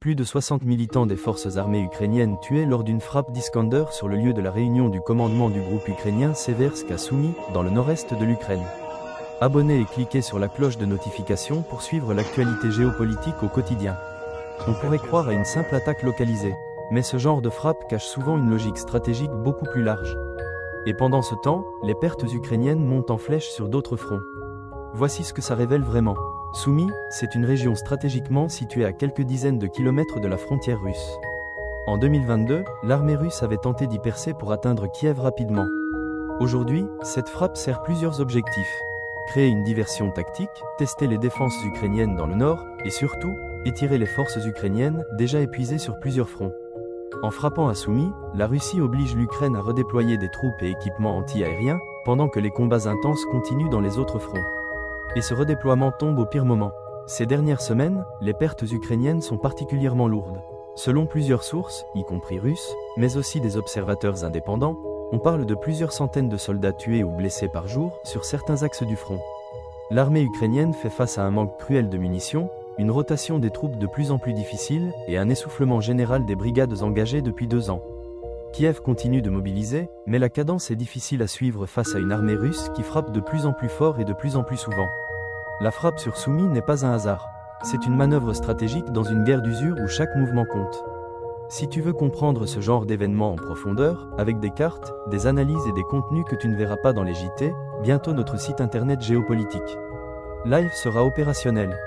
Plus de 60 militants des forces armées ukrainiennes tués lors d'une frappe d'Iskander sur le lieu de la réunion du commandement du groupe ukrainien Seversk à Soumy, dans le nord-est de l'Ukraine. Abonnez et cliquez sur la cloche de notification pour suivre l'actualité géopolitique au quotidien. On pourrait croire à une simple attaque localisée, mais ce genre de frappe cache souvent une logique stratégique beaucoup plus large. Et pendant ce temps, les pertes ukrainiennes montent en flèche sur d'autres fronts. Voici ce que ça révèle vraiment. Soumy, c'est une région stratégiquement située à quelques dizaines de kilomètres de la frontière russe. En 2022, l'armée russe avait tenté d'y percer pour atteindre Kiev rapidement. Aujourd'hui, cette frappe sert plusieurs objectifs. Créer une diversion tactique, tester les défenses ukrainiennes dans le nord, et surtout, étirer les forces ukrainiennes, déjà épuisées sur plusieurs fronts. En frappant à Soumy, la Russie oblige l'Ukraine à redéployer des troupes et équipements anti-aériens, pendant que les combats intenses continuent dans les autres fronts. Et ce redéploiement tombe au pire moment. Ces dernières semaines, les pertes ukrainiennes sont particulièrement lourdes. Selon plusieurs sources, y compris russes, mais aussi des observateurs indépendants, on parle de plusieurs centaines de soldats tués ou blessés par jour sur certains axes du front. L'armée ukrainienne fait face à un manque cruel de munitions, une rotation des troupes de plus en plus difficile et un essoufflement général des brigades engagées depuis 2 ans. Kiev continue de mobiliser, mais la cadence est difficile à suivre face à une armée russe qui frappe de plus en plus fort et de plus en plus souvent. La frappe sur Soumy n'est pas un hasard. C'est une manœuvre stratégique dans une guerre d'usure où chaque mouvement compte. Si tu veux comprendre ce genre d'événements en profondeur, avec des cartes, des analyses et des contenus que tu ne verras pas dans les JT, bientôt notre site internet géopolitique. Live sera opérationnel.